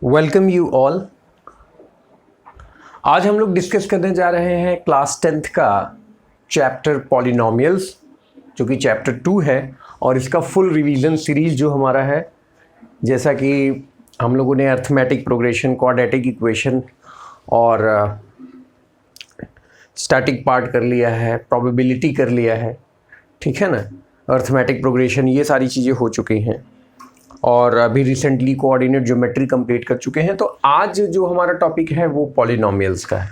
Welcome you all. आज हम लोग डिस्कस करने जा रहे हैं क्लास 10th का चैप्टर पॉलिनोमियल्स, जो कि चैप्टर 2 है, और इसका फुल रिवीजन सीरीज़ जो हमारा है, जैसा कि हम लोगों ने अर्थमेटिक प्रोग्रेशन, क्वाड्रेटिक इक्वेशन और स्टैटिक पार्ट कर लिया है, प्रोबेबिलिटी कर लिया है, ठीक है ना, अर्थमेटिक प्रोग्रेशन, ये सारी चीज़ें हो चुकी हैं और अभी रिसेंटली कोऑर्डिनेट ज्योमेट्री कंप्लीट कर चुके हैं। तो आज जो हमारा टॉपिक है वो पॉलिनोमियल्स का है।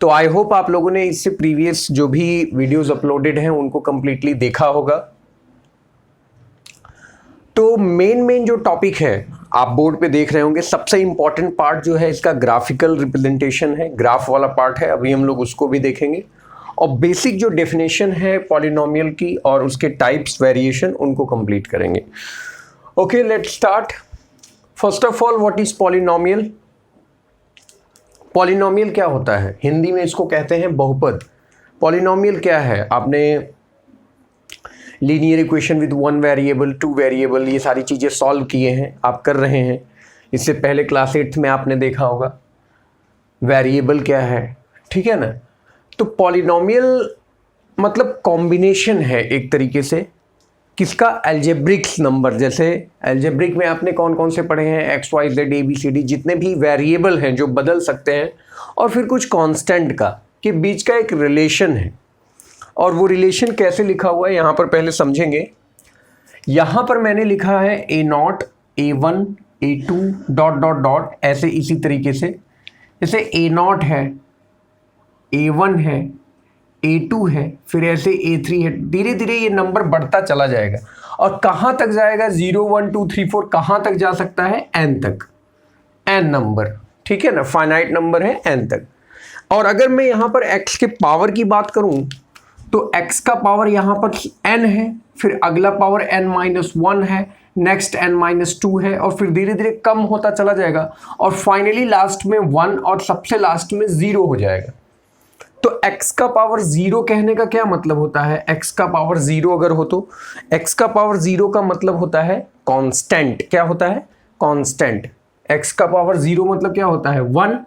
तो आई होप आप लोगों ने इससे प्रीवियस जो भी वीडियोस अपलोडेड हैं उनको कंप्लीटली देखा होगा। तो मेन जो टॉपिक है आप बोर्ड पे देख रहे होंगे, सबसे इंपॉर्टेंट पार्ट जो है इसका ग्राफिकल रिप्रेजेंटेशन है, ग्राफ वाला पार्ट है, अभी हम लोग उसको भी देखेंगे। और बेसिक जो डेफिनेशन है पॉलिनोमियल की और उसके टाइप्स, वेरिएशन, उनको कंप्लीट करेंगे। Okay, let's start. First of all, what is polynomial? Polynomial क्या होता है? हिंदी में इसको कहते हैं बहुपद। पॉलिनोमियल क्या है? आपने linear equation with 1 variable, 2 variable, ये सारी चीज़ें सॉल्व किए हैं, आप कर रहे हैं। इससे पहले क्लास 8 में आपने देखा होगा वेरिएबल क्या है, ठीक है ना। तो पॉलिनोमियल मतलब कॉम्बिनेशन है एक तरीके से किसका? एल्जेब्रिक्स नंबर। जैसे एल्जेब्रिक में आपने कौन कौन से पढ़े हैं? एक्स, वाई, जेड, ए, बी, सी, डी, जितने भी वेरिएबल हैं जो बदल सकते हैं, और फिर कुछ कांस्टेंट का के बीच का एक रिलेशन है। और वो रिलेशन कैसे लिखा हुआ है यहाँ पर पहले समझेंगे। यहाँ पर मैंने लिखा है A0, A1, A2 dot dot dot, ऐसे इसी तरीके से। जैसे A0 है, A1 है, A2 है, फिर ऐसे A3 है। धीरे धीरे ये नंबर बढ़ता चला जाएगा और कहाँ तक जाएगा? 0, 1, 2, 3, 4 कहाँ तक जा सकता है? n तक, n नंबर, ठीक है ना, फाइनाइट नंबर है n तक। और अगर मैं यहाँ पर x के पावर की बात करूँ तो x का पावर यहाँ पर n है, फिर अगला पावर n-1 है, नेक्स्ट n-2 है, और फिर धीरे धीरे कम होता चला जाएगा और फाइनली लास्ट में 1 और सबसे लास्ट में 0 हो जाएगा। तो x का पावर 0 कहने का क्या मतलब होता है? x का पावर 0 अगर हो तो x का पावर 0 का मतलब होता है कांस्टेंट। क्या होता है? कांस्टेंट। x का पावर 0 मतलब क्या होता है? 1।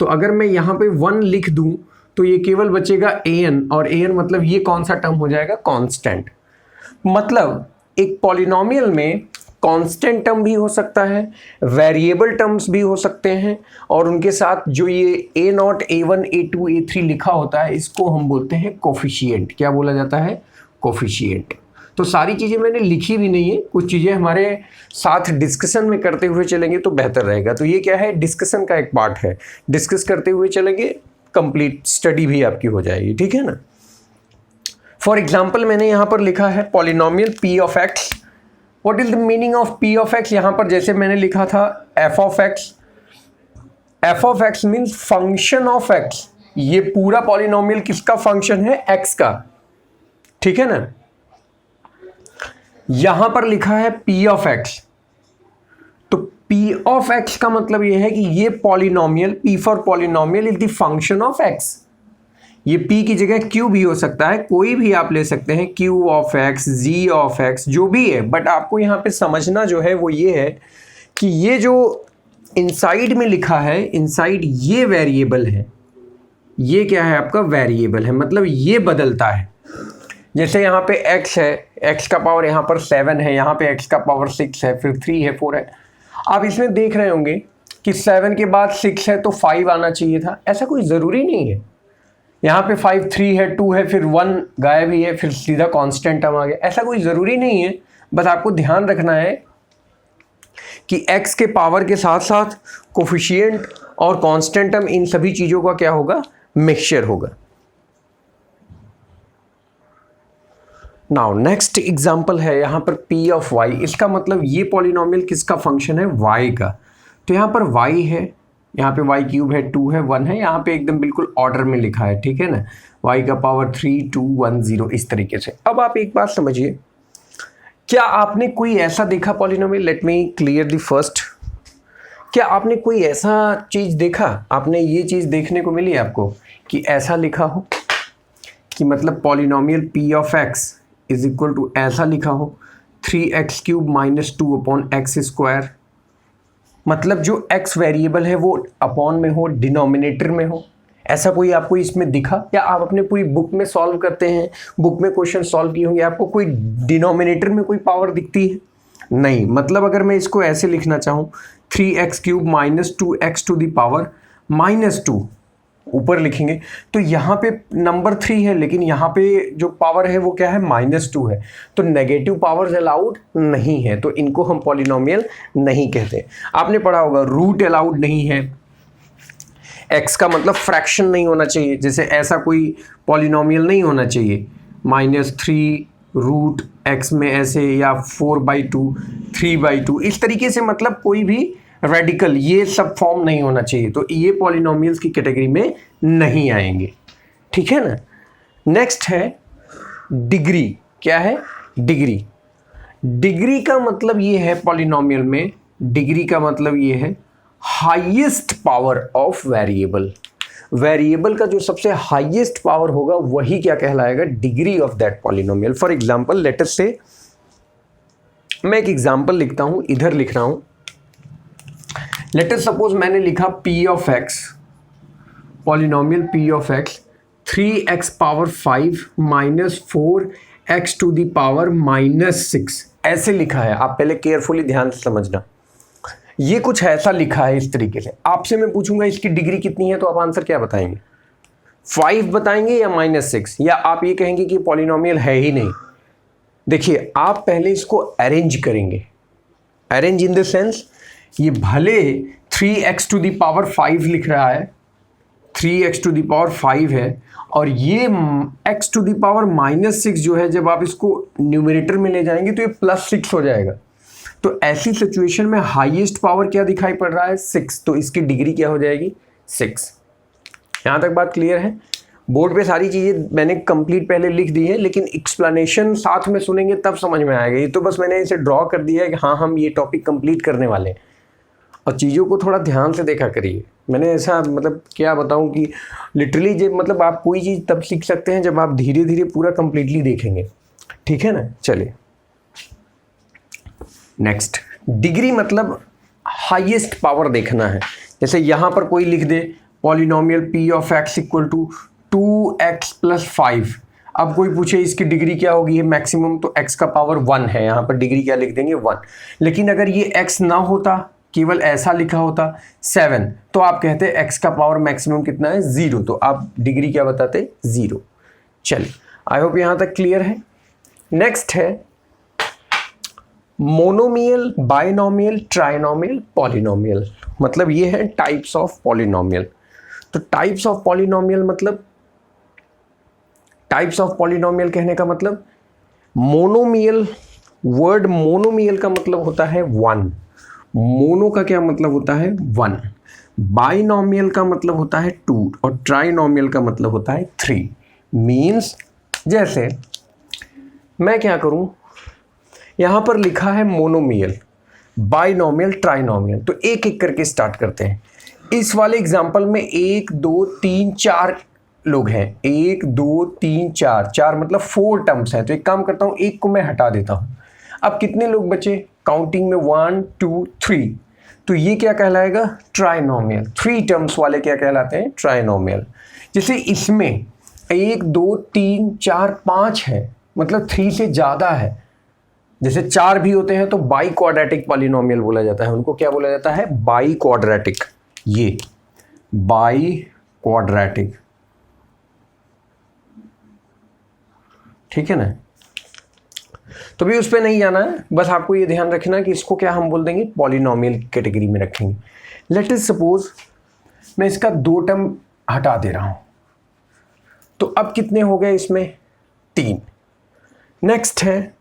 तो अगर मैं यहाँ पे 1 लिख दूं तो ये केवल बचेगा an, और an मतलब ये कौन सा टर्म हो जाएगा? कांस्टेंट। मतलब एक पॉलिनोमियल में कांस्टेंट टर्म भी हो सकता है, वेरिएबल टर्म्स भी हो सकते हैं, और उनके साथ जो ये A0, A1, A2, A3 लिखा होता है, इसको हम बोलते हैं कोफिशिएंट। क्या बोला जाता है? कोफिशिएंट। तो सारी चीज़ें मैंने लिखी भी नहीं है, कुछ चीज़ें हमारे साथ डिस्कशन में करते हुए चलेंगे तो बेहतर रहेगा। तो ये क्या है? डिस्कशन का एक पार्ट है, डिस्कस करते हुए चलेंगे, कंप्लीट स्टडी भी आपकी हो जाएगी, ठीक है ना। फॉर एग्जाम्पल मैंने यहाँ पर लिखा है polynomial P of X। What is the meaning of P of X? यहाँ पर जैसे मैंने लिखा था F of X। F of X means function of X। ये पूरा पॉलिनोमियल किसका फंक्शन है? X का, ठीक है ना। यहाँ पर लिखा है P of X। तो P of X का मतलब ये है कि ये polynomial, P for polynomial is the function of X। ये P की जगह Q भी हो सकता है, कोई भी आप ले सकते हैं, Q of X, G of X, जो भी है। बट आपको यहाँ पे समझना जो है वो ये है कि ये जो इनसाइड में लिखा है, इनसाइड ये वेरिएबल है, ये क्या है? आपका वेरिएबल है, मतलब ये बदलता है। जैसे यहाँ पे X है, X का पावर यहाँ पर 7 है, यहाँ पे X का पावर 6 है, फिर 3 है, 4 है। आप इसमें देख रहे होंगे कि 7 के बाद 6 है तो 5 आना चाहिए था। ऐसा कोई ज़रूरी नहीं है। यहाँ पे 5, 3 है, 2 है, फिर 1 गायब ही है, फिर सीधा कांस्टेंट टर्म आ गया। ऐसा कोई ज़रूरी नहीं है। बस आपको ध्यान रखना है कि x के पावर के साथ साथ कोफिशिएंट और कांस्टेंट टर्म, इन सभी चीज़ों का क्या होगा? मिक्सचर होगा। नाउ नेक्स्ट एग्जांपल है यहाँ पर P ऑफ y। इसका मतलब ये पॉलिनोमियल किसका फंक्शन है? y का। तो यहाँ पर y है, यहाँ पे y क्यूब है, 2 है, 1 है, यहाँ पे एकदम बिल्कुल ऑर्डर में लिखा है, ठीक है ना। y का पावर 3, 2, 1, 0, इस तरीके से। अब आप एक बात समझिए, क्या आपने कोई ऐसा देखा polynomial? Let me clear the first. क्या आपने कोई ऐसा चीज़ देखा, आपने ये चीज़ देखने को मिली आपको कि ऐसा लिखा हो कि मतलब polynomial P of X is equal to ऐसा लिखा हो 3x³ - 2 अपॉन x²। मतलब जो x वेरिएबल है वो अपॉन में हो, डिनोमिनेटर में हो। ऐसा कोई आपको इसमें दिखा? या आप अपने पूरी बुक में सॉल्व करते हैं, बुक में क्वेश्चन सॉल्व किए होंगे, आपको कोई डिनोमिनेटर में कोई पावर दिखती है? नहीं। मतलब अगर मैं इसको ऐसे लिखना चाहूँ 3x³ minus 2x to the power -2 ऊपर लिखेंगे तो यहाँ पे नंबर 3 है, लेकिन यहाँ पे जो पावर है वो क्या है? -2 है। तो नेगेटिव पावर्स अलाउड नहीं है, तो इनको हम पॉलिनोमियल नहीं कहते। आपने पढ़ा होगा रूट अलाउड नहीं है, x का मतलब फ्रैक्शन नहीं होना चाहिए, जैसे ऐसा कोई पॉलिनोमियल नहीं होना चाहिए -3 रूट x में ऐसे, या 4/2 3/2 इस तरीके से, मतलब कोई भी रेडिकल ये सब फॉर्म नहीं होना चाहिए। तो ये पॉलिनोमियल्स की कैटेगरी में नहीं आएंगे, ठीक है ना। नेक्स्ट है डिग्री। क्या है? डिग्री। डिग्री का मतलब ये है पॉलिनोमियल में, डिग्री का मतलब ये है highest power of variable. Variable का जो सबसे हाईएस्ट पावर होगा वही क्या कहलाएगा? Degree of that polynomial. For example let us से, मैं एक एग्जांपल लिखता हूं, इधर लिख रहा हूं। लेट अस सपोज मैंने लिखा p of x, polynomial p of x 3x power 5 minus 4x to the power -6, ऐसे लिखा है। आप पहले केयरफुली ध्यान से समझना, ये कुछ ऐसा लिखा है इस तरीके से। आपसे मैं पूछूंगा इसकी डिग्री कितनी है, तो आप आंसर क्या बताएंगे? 5 बताएंगे या -6, या आप ये कहेंगे कि पॉलिनोमियल है ही नहीं? देखिए, आप पहले इसको अरेंज करेंगे। अरेंज इन द सेंस, ये भले 3x टू द पावर 5 लिख रहा है, 3x टू द पावर 5 है, और ये x टू द पावर -6 जो है, जब आप इसको न्यूमरेटर में ले जाएंगे तो ये +6 हो जाएगा। तो ऐसी सिचुएशन में हाईएस्ट पावर क्या दिखाई पड़ रहा है? 6। तो इसकी डिग्री क्या हो जाएगी? 6। यहाँ तक बात क्लियर है? बोर्ड पे सारी चीज़ें मैंने कंप्लीट पहले लिख दी है, लेकिन एक्सप्लेनेशन साथ में सुनेंगे तब समझ में आएगा। ये तो बस मैंने इसे ड्रॉ कर दिया है कि हाँ, हम ये टॉपिक कंप्लीट करने वाले हैं, और चीज़ों को थोड़ा ध्यान से देखा करिए। मैंने ऐसा मतलब क्या बताऊँ कि लिटरली जब मतलब आप कोई चीज़ तब सीख सकते हैं जब आप धीरे धीरे पूरा कंप्लीटली देखेंगे, ठीक है ना। चलिए नेक्स्ट, डिग्री मतलब हाईएस्ट पावर देखना है। जैसे यहाँ पर कोई लिख दे polynomial p of x equal to 2x + 5। अब कोई पूछे इसकी डिग्री क्या होगी, ये मैक्सिमम, तो x का पावर 1 है, यहाँ पर डिग्री क्या लिख देंगे? 1। लेकिन अगर ये x ना होता, केवल ऐसा लिखा होता 7, तो आप कहते x का पावर मैक्सिमम कितना है? 0। तो आप डिग्री क्या बताते? 0। चलिए, आई होप यहाँ तक क्लियर है। नेक्स्ट है मोनोमियल, बाइनोमियल, ट्राइनोमियल, पॉलिनोमियल। मतलब ये है टाइप्स ऑफ पॉलिनोमियल। तो टाइप्स ऑफ पॉलिनोमियल मतलब, टाइप्स ऑफ पॉलिनोमियल कहने का मतलब, मोनोमियल, वर्ड मोनोमियल का मतलब होता है 1। मोनो का क्या मतलब होता है? 1। बाइनोमियल का मतलब होता है 2, और ट्राइनोमियल का मतलब होता है 3। मीन्स जैसे मैं क्या करूं, यहाँ पर लिखा है मोनोमियल, बाइनोमियल, ट्राइनोमियल, तो एक एक करके स्टार्ट करते हैं। इस वाले एग्जांपल में 1 2 3 4 लोग हैं। 1 2 3 4, 4 मतलब 4 टर्म्स हैं। तो एक काम करता हूँ, एक को मैं हटा देता हूँ। अब कितने लोग बचे काउंटिंग में? 1 2 3। तो ये क्या कहलाएगा? ट्राइनोमियल। 3 टर्म्स वाले क्या कहलाते हैं? ट्राइनोमियल। जैसे इसमें 1 2 3 4 5 है, मतलब 3 से ज़्यादा है। जैसे 4 भी होते हैं तो बाई क्वाड्रेटिक पॉलिनोमियल बोला जाता है। उनको क्या बोला जाता है? By quadratic. ये बाई क्वाड्रेटिक, ठीक है ना। तो भी उस पर नहीं जाना है, बस आपको ये ध्यान रखना कि इसको क्या हम बोल देंगे? पॉलिनोमियल कैटेगरी में रखेंगे। लेट अस सपोज मैं इसका 2 टर्म हटा दे रहा हूं, तो अब कितने हो गए इसमें? 3। नेक्स्ट है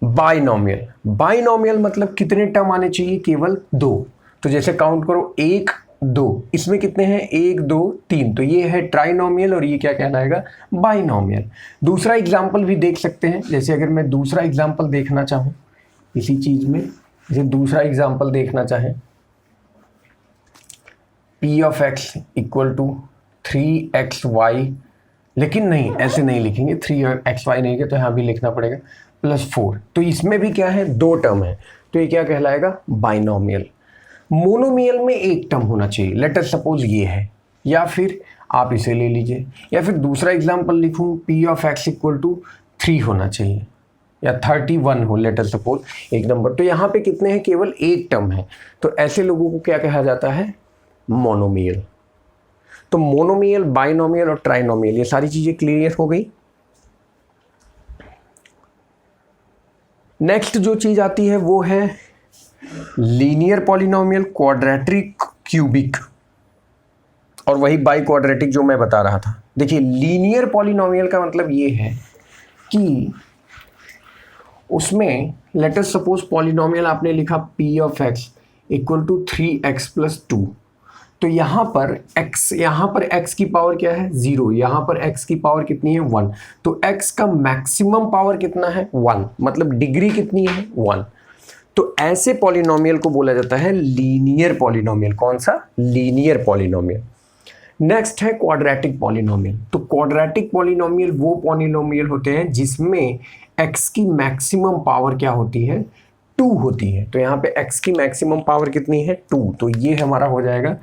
बाइनोमियल। बाइनोमियल मतलब कितने टर्म आने चाहिए? केवल 2। तो जैसे काउंट करो 1 2, इसमें कितने हैं? 1 2 3। तो ये है ट्राइनोमियल, और ये क्या कहलाएगा? बाइनोमियल। दूसरा एग्जाम्पल भी देख सकते हैं। जैसे अगर मैं दूसरा एग्जाम्पल देखना चाहूँ इसी चीज़ में, जैसे दूसरा एग्जाम्पल देखना चाहें, p of x equal to 3xy, लेकिन नहीं, ऐसे नहीं लिखेंगे, 3xy नहीं है तो यहाँ भी लिखना पड़ेगा +4। तो इसमें भी क्या है? 2 टर्म है। तो ये क्या कहलाएगा, बाइनोमियल। मोनोमियल में एक टर्म होना चाहिए, लेट अस सपोज ये है, या फिर आप इसे ले लीजिए, या फिर दूसरा एग्जांपल लिखूं p of x equal to 3 होना चाहिए, या 31 हो लेट अस सपोज एक नंबर। तो यहाँ पे कितने हैं, केवल एक टर्म है, तो ऐसे लोगों को क्या कहा जाता है, मोनोमियल। तो मोनोमियल, बाइनोमियल और ट्राइनोमियल, ये सारी चीजें क्लियर हो गई। नेक्स्ट जो चीज आती है वो है लीनियर पॉलिनोमियल, क्वाड्रेटिक, क्यूबिक, और वही बाई क्वाड्रेटिक जो मैं बता रहा था। देखिए लीनियर पॉलिनोमियल का मतलब ये है कि उसमें लेट अस सपोज पॉलिनोमियल आपने लिखा p of x equal to 3x plus 2। तो यहाँ पर x की पावर क्या है, 0, यहाँ पर x की पावर कितनी है, 1। तो x का मैक्सिमम पावर कितना है, 1, मतलब डिग्री कितनी है, 1। तो ऐसे पॉलिनोमियल को बोला जाता है लीनियर पॉलिनोमियल। कौन सा, लीनियर पॉलिनोमियल। नेक्स्ट है क्वाड्रेटिक पॉलिनोमियल। तो क्वाड्रेटिक पॉलिनोमियल वो पॉलिनोमियल होते हैं जिसमें x की मैक्सिमम पावर क्या होती है, 2 होती है। तो यहाँ पे x की मैक्सिमम पावर कितनी है, 2। तो ये हमारा हो जाएगा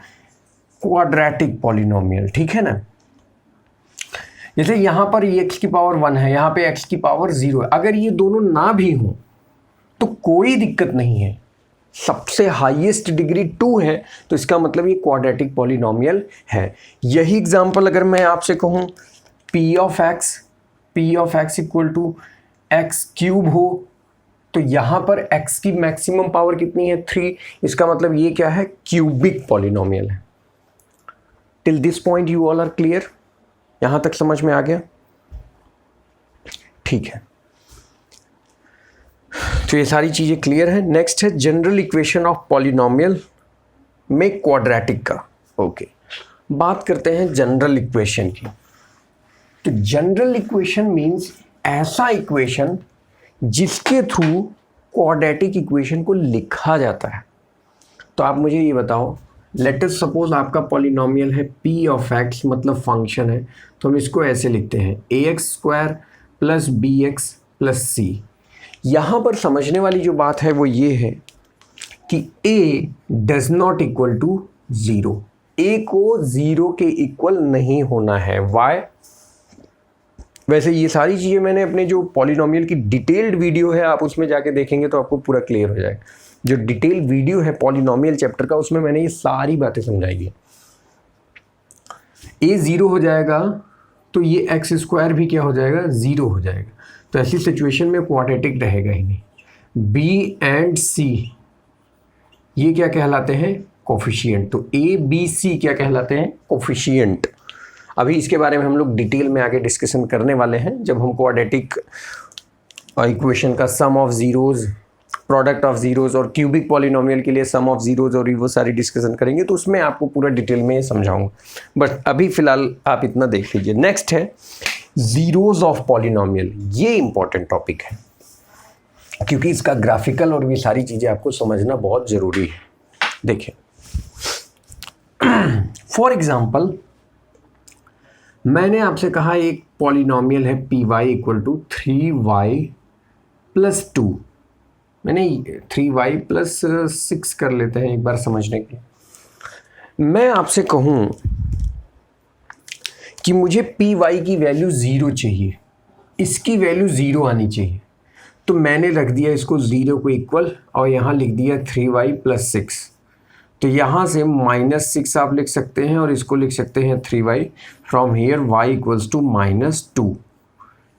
क्वाड्रेटिक पॉलिनोमियल, ठीक है ना। जैसे यहाँ पर ये x की पावर 1 है, यहाँ पे x की पावर 0 है। अगर ये दोनों ना भी हों तो कोई दिक्कत नहीं है, सबसे हाईएस्ट डिग्री 2 है, तो इसका मतलब ये क्वाड्रेटिक पॉलिनोमियल है। यही एग्जांपल अगर मैं आपसे कहूँ p of x equal to x cube हो, तो यहाँ पर x की मैक्सिमम पावर कितनी है, 3। इसका मतलब ये क्या है, क्यूबिक पॉलिनोमियल है। Till this point you all are clear, यहाँ तक समझ में आ गया, ठीक है। तो ये सारी चीज़ें क्लियर हैं। नेक्स्ट है जनरल इक्वेशन ऑफ पॉलिनोमियल में क्वाड्रेटिक का। ओके, बात करते हैं जनरल इक्वेशन की। तो जनरल इक्वेशन मीन्स ऐसा इक्वेशन जिसके थ्रू क्वाड्रेटिक इक्वेशन को लिखा जाता है। तो आप मुझे ये बताओ, लेट अस सपोज आपका पॉलिनोमियल है p ऑफ x, मतलब फंक्शन है, तो हम इसको ऐसे लिखते हैं ax² plus bx plus c। यहाँ पर समझने वाली जो बात है वो ये है कि a does not equal to 0, a को 0 के इक्वल नहीं होना है। वाई? वैसे ये सारी चीज़ें मैंने अपने जो पॉलिनोमियल की डिटेल्ड वीडियो है, आप उसमें जाके देखेंगे तो आपको पूरा क्लियर हो जाएगा। जो डिटेल वीडियो है पॉलिनोमियल चैप्टर का, उसमें मैंने ये सारी बातें समझाई है। a 0 हो जाएगा तो ये x² भी क्या हो जाएगा, 0 हो जाएगा। तो ऐसी सिचुएशन में क्वाड्रेटिक रहेगा ही नहीं। b एंड c ये क्या कहलाते हैं, कोफिशिएंट। तो a b c क्या कहलाते हैं, कोफिशिएंट। अभी इसके बारे में हम लोग डिटेल में आगे डिस्कशन करने वाले हैं, जब हम क्वाड्रेटिक इक्वेशन का sum of zeros, product of zeros और क्यूबिक पॉलिनोमियल के लिए सम ऑफ ज़ीरोज़ और वो सारी डिस्कशन करेंगे, तो उसमें आपको पूरा डिटेल में समझाऊंगा। बट अभी फ़िलहाल आप इतना देख लीजिए। नेक्स्ट है ज़ीरोज़ ऑफ पॉलिनोमियल। ये इंपॉर्टेंट टॉपिक है क्योंकि इसका ग्राफिकल और ये सारी चीज़ें आपको समझना बहुत ज़रूरी है। देखिए फॉर एग्ज़ाम्पल, मैंने आपसे कहा एक पॉलिनोमियल है py equal to 3y plus 2। मैंने 3y प्लस 6 कर लेते हैं एक बार समझने के लिए। मैं आपसे कहूँ कि मुझे py की वैल्यू 0 चाहिए, इसकी वैल्यू 0 आनी चाहिए, तो मैंने रख दिया इसको 0 को इक्वल और यहाँ लिख दिया 3y प्लस 6। तो यहाँ से -6 आप लिख सकते हैं और इसको लिख सकते हैं 3y। From here y equals to -2।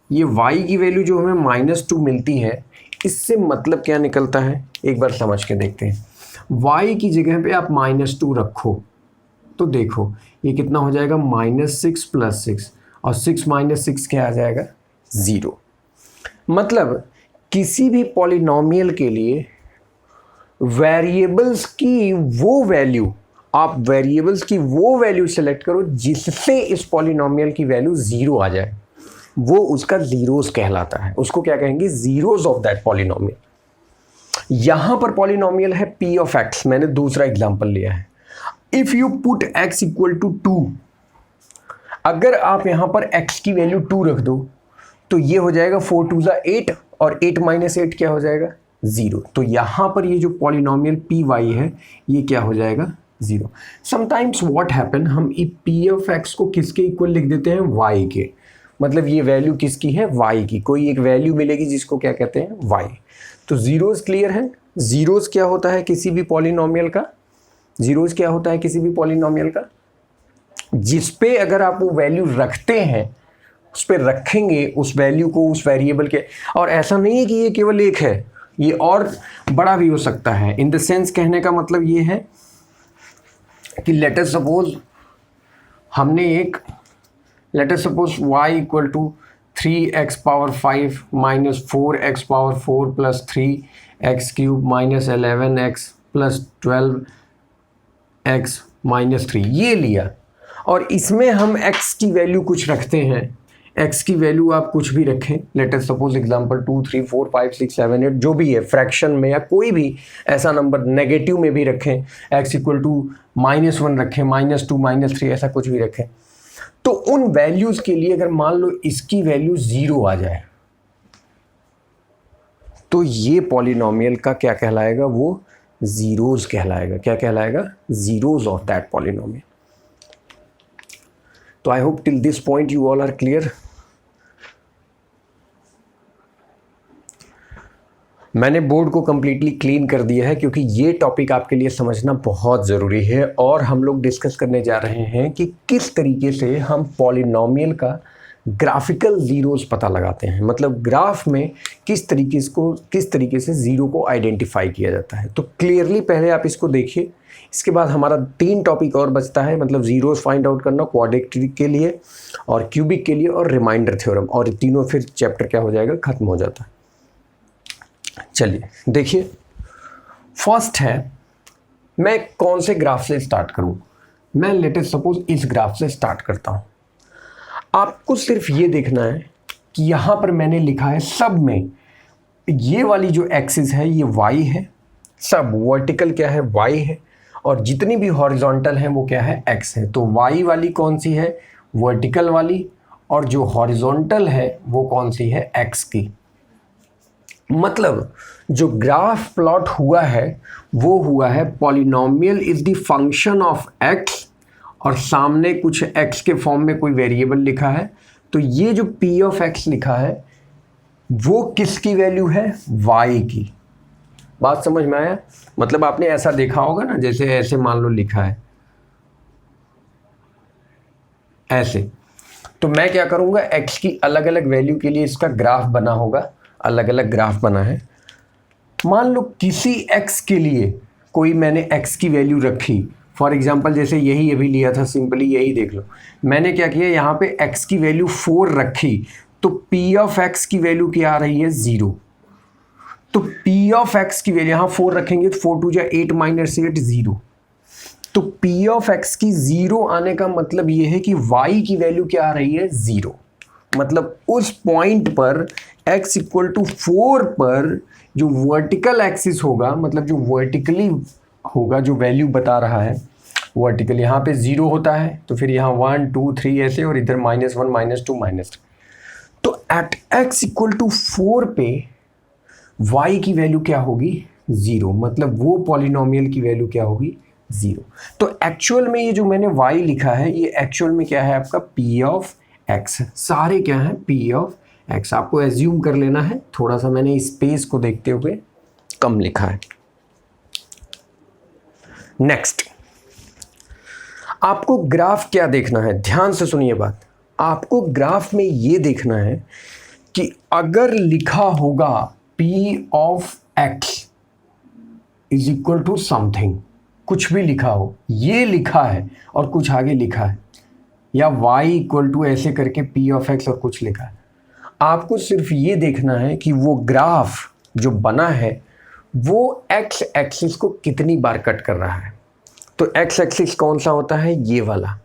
ये y की वैल्यू जो हमें -2 मिलती है, इससे मतलब क्या निकलता है, एक बार समझ के देखते हैं। y की जगह पे आप -2 रखो तो देखो ये कितना हो जाएगा, -6 प्लस 6, और 6 माइनस 6 क्या आ जाएगा, 0। मतलब किसी भी पॉलिनोमियल के लिए वेरिएबल्स की वो वैल्यू, आप वेरिएबल्स की वो वैल्यू सेलेक्ट करो जिससे इस पॉलिनोमियल की वैल्यू 0 आ जाए, वो उसका ज़ीरोज़ कहलाता है। उसको क्या कहेंगे, ज़ीरोज़ ऑफ दैट पॉलिनोमियल। यहाँ पर पॉलिनोमियल है p ऑफ x, मैंने दूसरा एग्जांपल लिया है। If you put x equal to 2, अगर आप यहाँ पर x की वैल्यू 2 रख दो तो ये हो जाएगा 4 2 8, और 8 माइनस 8 क्या हो जाएगा, 0। तो यहाँ पर ये जो पॉलिनोमियल पी वाई है ये क्या हो जाएगा 0। समटाइम्स व्हाट हैपन, हम पी ऑफ एक्स को किसके इक्वल लिख देते हैं वाई के, मतलब ये वैल्यू किसकी है वाई की, कोई एक वैल्यू मिलेगी जिसको क्या कहते हैं वाई। तो जीरोस क्लियर है, जीरोस क्या होता है किसी भी पॉलिनोमियल का, जीरोस क्या होता है किसी भी पॉलिनोमियल का, जिस पे अगर आप वो वैल्यू रखते हैं उस पे रखेंगे उस वैल्यू को उस वेरिएबल के, और ऐसा नहीं है कि ये केवल एक है, ये और बड़ा भी हो सकता है। इन द सेंस कहने का मतलब ये है कि लेट अस सपोज हमने एक let us suppose y equal to 3x power 5 minus 4x power 4 plus 3x cube minus 11x plus 12x minus 3 ये लिया, और इसमें हम x की वैल्यू कुछ रखते हैं, x की वैल्यू आप कुछ भी रखें, लेट अस सपोज एग्जांपल 2 3 4 5 6 7 8 जो भी है फ्रैक्शन में या कोई भी ऐसा नंबर नेगेटिव में भी रखें, x इक्वल टू -1 रखें, -2 -3 ऐसा कुछ भी रखें। तो उन वैल्यूज़ के लिए अगर मान लो इसकी वैल्यू 0 आ जाए तो ये पॉलिनोमियल का क्या कहलाएगा, वो जीरोज कहलाएगा। क्या कहलाएगा, जीरोज ऑफ दैट पॉलिनोमियल। तो I hope till this point you all are clear. मैंने बोर्ड को कम्प्लीटली क्लीन कर दिया है क्योंकि ये टॉपिक आपके लिए समझना बहुत ज़रूरी है, और हम लोग डिस्कस करने जा रहे हैं कि किस तरीके से हम पॉलिनोमियल का ग्राफिकल ज़ीरोज़ पता लगाते हैं, मतलब ग्राफ में किस तरीके से ज़ीरो को आइडेंटिफाई किया जाता है। तो क्लियरली पहले आप इसको देखिए, इसके बाद हमारा 3 टॉपिक और बचता है, मतलब ज़ीरोज़ फाइंड आउट करना क्वाड्रेटिक के लिए और क्यूबिक के लिए और रिमाइंडर थ्योरम, और तीनों फिर चैप्टर क्या हो जाएगा, ख़त्म हो जाता है। चलिए देखिए, फर्स्ट है मैं कौन से ग्राफ से स्टार्ट करूं, मैं लेट अस सपोज इस ग्राफ से स्टार्ट करता हूं। आपको सिर्फ ये देखना है कि यहां पर मैंने लिखा है सब में ये वाली जो एक्सिस है ये y है, सब वर्टिकल क्या है y है, और जितनी भी हॉरिजॉन्टल है वो क्या है x है। तो y वाली कौन सी है, वर्टिकल वाली, और जो हॉरिजॉन्टल है वो कौन सी है, x की। मतलब जो ग्राफ प्लॉट हुआ है वो हुआ है polynomial is the function of x, और सामने कुछ x के फॉर्म में कोई वेरिएबल लिखा है। तो ये जो p ऑफ x लिखा है वो किसकी वैल्यू है, y की। बात समझ में आया, मतलब आपने ऐसा देखा होगा ना, जैसे ऐसे मान लो लिखा है ऐसे, तो मैं क्या करूँगा, x की अलग अलग वैल्यू के लिए इसका ग्राफ बना होगा, अलग अलग ग्राफ बना है। मान लो किसी x के लिए कोई मैंने x की वैल्यू रखी, फॉर एग्जांपल जैसे यही अभी लिया था, सिंपली यही देख लो, मैंने क्या किया यहाँ पे x की वैल्यू 4 रखी, तो p ऑफ x की वैल्यू क्या आ रही है, 0। तो p ऑफ x की वैल्यू यहाँ 4 रखेंगे तो 4 2 जा 8 माइनस 8 0। तो p ऑफ x की 0 आने का मतलब ये है कि y की वैल्यू क्या आ रही है, 0। मतलब उस पॉइंट पर x इक्वल टू 4 पर जो वर्टिकल एक्सिस होगा, मतलब जो वर्टिकली होगा, जो वैल्यू बता रहा है वर्टिकल, यहाँ पे 0 होता है, तो फिर यहाँ 1 2 3 ऐसे, और इधर -1 -2 -3। तो एट x इक्वल टू 4 पे y की वैल्यू क्या होगी, 0, मतलब वो पॉलिनोमियल की वैल्यू क्या होगी, 0। तो एक्चुअल में ये जो मैंने y लिखा है ये एक्चुअल में क्या है आपका p ऑफ x, सारे क्या है p ऑफ x। आपको एज्यूम कर लेना है, थोड़ा सा मैंने स्पेस को देखते हुए कम लिखा है। नेक्स्ट, आपको ग्राफ क्या देखना है, ध्यान से सुनिए बात। आपको ग्राफ में ये देखना है कि अगर लिखा होगा p of x is equal to something, कुछ भी लिखा हो, ये लिखा है और कुछ आगे लिखा है, या y इक्वल टू ऐसे करके p ऑफ x और कुछ लिखा है, आपको सिर्फ ये देखना है कि वो ग्राफ जो बना है वो x एक्सिस को कितनी बार कट कर रहा है। तो x एक्सिस कौन सा होता है, ये वाला।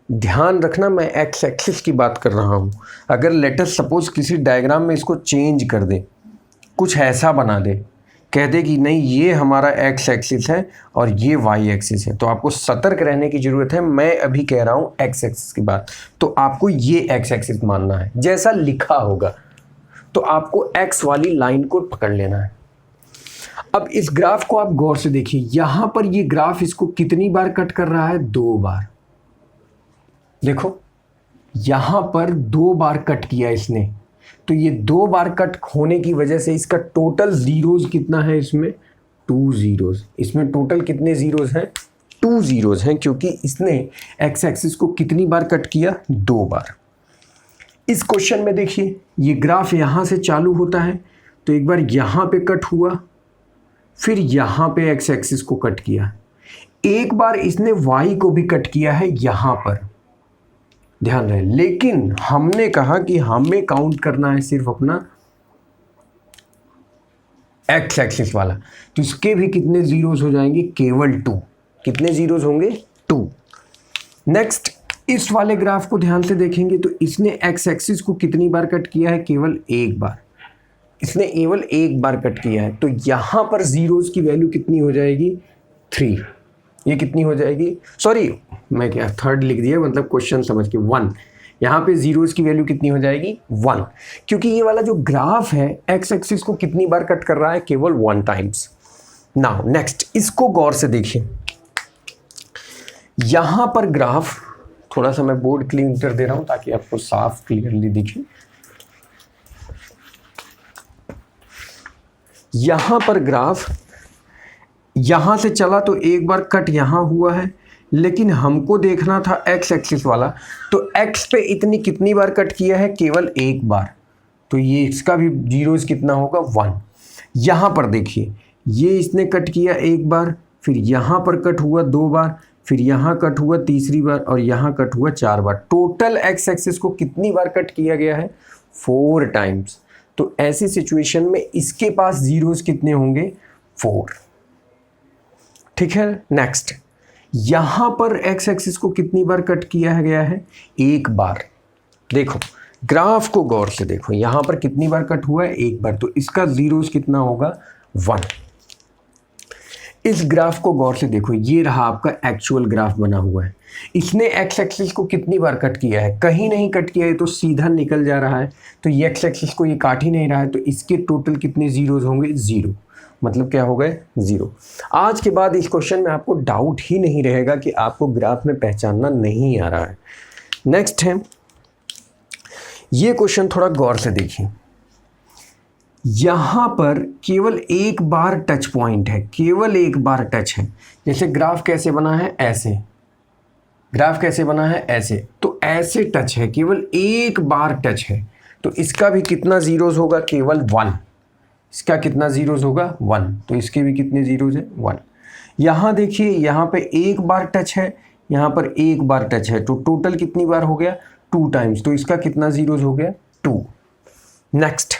ध्यान रखना मैं x एक्सिस की बात कर रहा हूँ। अगर लेट अस सपोज किसी डायग्राम में इसको चेंज कर दे, कुछ ऐसा बना दे, कह दे कि नहीं ये हमारा x एक्सिस है और ये y एक्सिस है, तो आपको सतर्क रहने की ज़रूरत है। मैं अभी कह रहा हूँ x एक्सिस की बात, तो आपको ये x एक्सिस मानना है, जैसा लिखा होगा तो आपको x वाली लाइन को पकड़ लेना है। अब इस ग्राफ को आप गौर से देखिए, यहां पर ये ग्राफ इसको कितनी बार कट कर रहा है? 2 बार। देखो यहां पर 2 बार कट किया इसने, तो ये 2 बार कट होने की वजह से इसका टोटल जीरोस कितना है? इसमें 2 जीरोस। इसमें टोटल कितने जीरोस हैं? 2 जीरोस हैं, क्योंकि इसने एक्स एक्सिस को कितनी बार कट किया? 2 बार। इस क्वेश्चन में देखिए, ये ग्राफ यहां से चालू होता है, तो एक बार यहां पे कट हुआ, फिर यहां पे एक्स एक्सिस को कट किया, एक बार इसने वाई को भी कट किया है यहां पर, ध्यान रहे। लेकिन हमने कहा कि हमें काउंट करना है सिर्फ अपना एक्स एक्सिस वाला, तो इसके भी कितने जीरोस हो जाएंगे? केवल 2। कितने जीरोस होंगे? 2। नेक्स्ट, इस वाले ग्राफ को ध्यान से देखेंगे तो इसने एक्स एक्सिस को कितनी बार कट किया है? केवल 1 बार। इसने केवल 1 बार कट किया है, तो यहां पर जीरोस की वैल्यू कितनी हो जाएगी? 3। ये कितनी हो जाएगी? सॉरी, मैं क्या थर्ड लिख दिया, मतलब क्वेश्चन समझ के 1। यहाँ पे जीरोस की वैल्यू कितनी हो जाएगी? 1, क्योंकि ये वाला जो ग्राफ है एक्स एक्सिस को कितनी बार कट कर रहा है? केवल 1 टाइम्स। नाउ नेक्स्ट, इसको गौर से देखिए। यहां पर ग्राफ, थोड़ा सा मैं बोर्ड क्लीन कर दे रहा हूं ताकि आपको साफ क्लियरली दिखे। यहां पर ग्राफ यहां से चला तो एक बार कट यहां हुआ है, लेकिन हमको देखना था एक्स एक्सिस वाला, तो एक्स पे इतनी कितनी बार कट किया है? केवल 1 बार। तो ये इसका भी जीरोस कितना होगा? 1। यहां पर देखिए, ये इसने कट किया 1 बार, फिर यहां पर कट हुआ 2 बार, फिर यहां कट हुआ तीसरी बार, और यहां कट हुआ 4 बार। टोटल एक्स एक्सिस को कितनी बार कट किया गया है? 4 टाइम्स। तो ऐसी सिचुएशन में इसके पास जीरोस कितने होंगे? 4। ठीक है। नेक्स्ट, यहां पर एक्स एक्सिस को कितनी बार कट किया गया है? 1 बार। देखो ग्राफ को गौर से देखो, यहां पर कितनी बार कट हुआ है? 1 बार, तो इसका जीरोस कितना होगा? 1। इस ग्राफ को गौर से देखो, ये रहा आपका एक्चुअल ग्राफ बना हुआ है। इसने एक्स एक्सिस को कितनी बार कट किया है? कहीं नहीं कट किया है, तो सीधा निकल जा रहा है, तो ये एक्स एक्सिस को ये काट ही नहीं रहा है, तो इसके टोटल कितने जीरोस होंगे? 0। मतलब क्या हो गए? 0। आज के बाद इस क्वेश्चन में आपको डाउट ही नहीं रहेगा कि आपको ग्राफ में पहचानना नहीं आ रहा है। नेक्स्ट है, ये क्वेश्चन थोड़ा गौर से देखिए। यहां पर केवल 1 बार टच पॉइंट है, केवल 1 बार टच है। जैसे ग्राफ कैसे बना है? ऐसे। ग्राफ कैसे बना है? ऐसे। तो ऐसे टच है, केवल 1 बार टच है, तो इसका भी कितना जीरोस होगा? केवल 1। इसका कितना जीरोस होगा? 1। तो इसके भी कितने जीरोस है? 1। यहाँ देखिए, यहाँ पे 1 बार टच है, यहाँ पर 1 बार टच है, तो टोटल कितनी बार हो गया? 2 टाइम्स। तो इसका कितना जीरोस हो गया? 2। नेक्स्ट,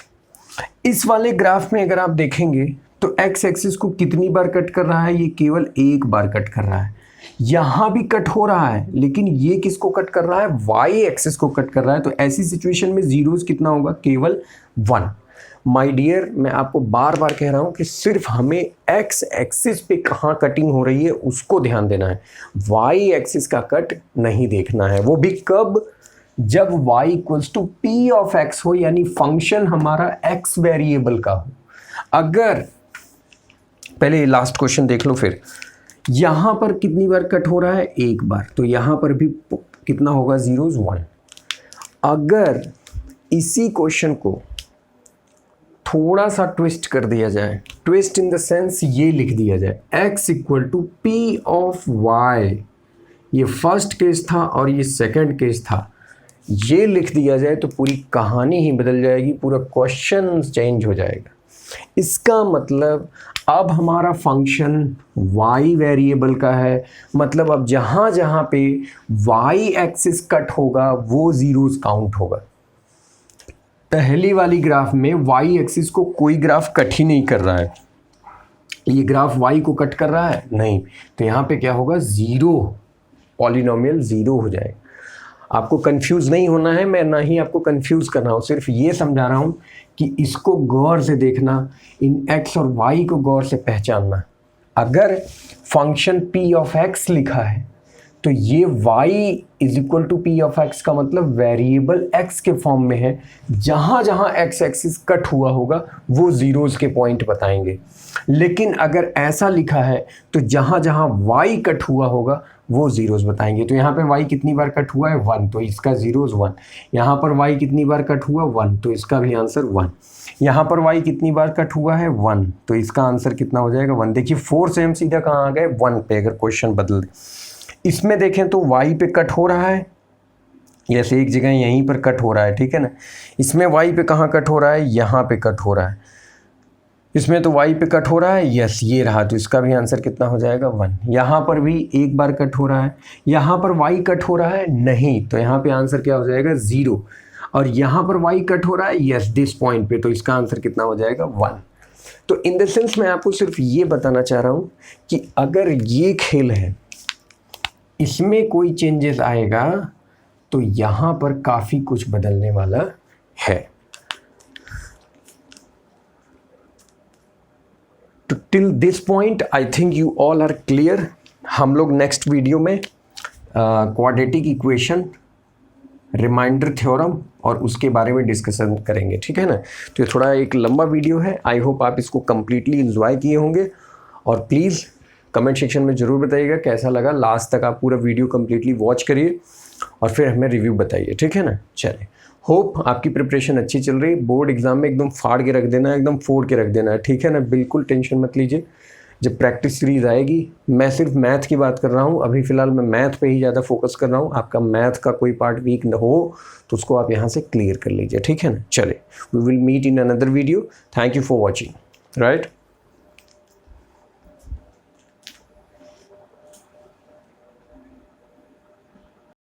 इस वाले ग्राफ में अगर आप देखेंगे तो एक्स एक्सिस को कितनी बार कट कर रहा है? ये केवल 1 बार कट कर रहा है। यहां भी कट हो रहा है, लेकिन ये किसको कट कर रहा है? वाई एक्सिस को कट कर रहा है। तो ऐसी सिचुएशन में जीरोस कितना होगा? केवल 1। माय डियर, मैं आपको बार बार कह रहा हूं कि सिर्फ हमें एक्स एक्सिस पे कहाँ कटिंग हो रही है उसको ध्यान देना है, वाई एक्सिस का कट नहीं देखना है। वो भी कब? जब y equals to P of X हो, यानी फंक्शन हमारा x वेरिएबल का हो। अगर पहले लास्ट क्वेश्चन देख लो, फिर यहां पर कितनी बार कट हो रहा है? 1 बार, तो यहां पर भी कितना होगा? जीरोस 1। अगर इसी क्वेश्चन को थोड़ा सा ट्विस्ट कर दिया जाए, ट्विस्ट इन द सेंस ये लिख दिया जाए, x equal to P of y, ये फर्स्ट केस था और ये सेकंड केस था, ये लिख दिया जाए तो पूरी कहानी ही बदल जाएगी, पूरा क्वेश्चन चेंज हो जाएगा। इसका मतलब अब हमारा फंक्शन y वेरिएबल का है, मतलब अब जहाँ जहाँ पे y एक्सिस कट होगा वो जीरोस काउंट होगा। पहली वाली ग्राफ में y एक्सिस को कोई ग्राफ कट ही नहीं कर रहा है, ये ग्राफ y को कट कर रहा है नहीं, तो यहाँ पे क्या होगा? 0, पॉलिनोमियल 0 हो जाएगा। आपको कंफ्यूज नहीं होना है, मैं ना ही आपको कंफ्यूज कर रहा हूँ, सिर्फ ये समझा रहा हूँ कि इसको गौर से देखना, इन x और y को गौर से पहचानना। अगर फंक्शन p ऑफ x लिखा है तो ये y is equal to P of x का मतलब वेरिएबल x के फॉर्म में है। जहाँ जहाँ x एक्सिस कट हुआ होगा वो ज़ीरोज़ के पॉइंट बताएंगे। लेकिन अगर ऐसा लिखा है तो जहाँ जहाँ y कट हुआ होगा वो ज़ीरोज़ बताएंगे। तो यहाँ पे y कितनी बार कट हुआ है 1, तो इसका ज़ीरोज़ 1। यहाँ पर y कितनी बार कट हुआ 1, तो इसका भी आंसर 1। यहाँ पर y कितनी बार कट हुआ है 1, तो इसका आंसर कितना हो जाएगा 1। देखिए 4 से हम सीधा कहाँ आ गए 1 पे, अगर क्वेश्चन बदल दे। इसमें देखें तो y पे कट हो रहा है, जैसे एक जगह यहीं पर कट हो रहा है, ठीक है ना। इसमें y पे कहाँ कट हो रहा है, यहाँ पे कट हो रहा है। इसमें तो y पे कट हो रहा है, यस ये रहा, तो इसका भी आंसर कितना हो जाएगा 1। यहाँ पर भी एक बार कट हो रहा है, यहाँ पर y कट हो रहा है नहीं, तो यहाँ पे आंसर क्या हो जाएगा 0। और यहाँ पर y कट हो रहा है, यस दिस पॉइंट पे, तो इसका आंसर कितना हो जाएगा 1। तो इन द सेंस मैं आपको सिर्फ ये बताना चाह रहा हूँ कि अगर ये खेल है, इसमें कोई चेंजेस आएगा तो यहाँ पर काफ़ी कुछ बदलने वाला है। तो till this point I think you all are clear. हम लोग नेक्स्ट वीडियो में क्वाड्रेटिक इक्वेशन, रिमाइंडर थ्योरम और उसके बारे में डिस्कशन करेंगे, ठीक है ना। तो ये थोड़ा एक लंबा वीडियो है, आई होप आप इसको कम्प्लीटली इंजॉय किए होंगे। और प्लीज़ कमेंट सेक्शन में ज़रूर बताइएगा कैसा लगा। लास्ट तक आप पूरा वीडियो कम्प्लीटली वॉच करिए और फिर हमें रिव्यू बताइए, ठीक है ना। चलिए, होप आपकी प्रिपरेशन अच्छी चल रही। बोर्ड एग्जाम में एकदम फाड़ के रख देना है, एकदम फोड़ के रख देना है, ठीक है ना। बिल्कुल टेंशन मत लीजिए, जब प्रैक्टिस सीरीज आएगी, मैं सिर्फ मैथ की बात कर रहा हूँ अभी फ़िलहाल, मैं मैथ पे ही ज़्यादा फोकस कर रहा हूँ। आपका मैथ का कोई पार्ट वीक न हो तो उसको आप यहाँ से क्लियर कर लीजिए, ठीक है ना। चले, we will meet in another video. Thank you for watching, right.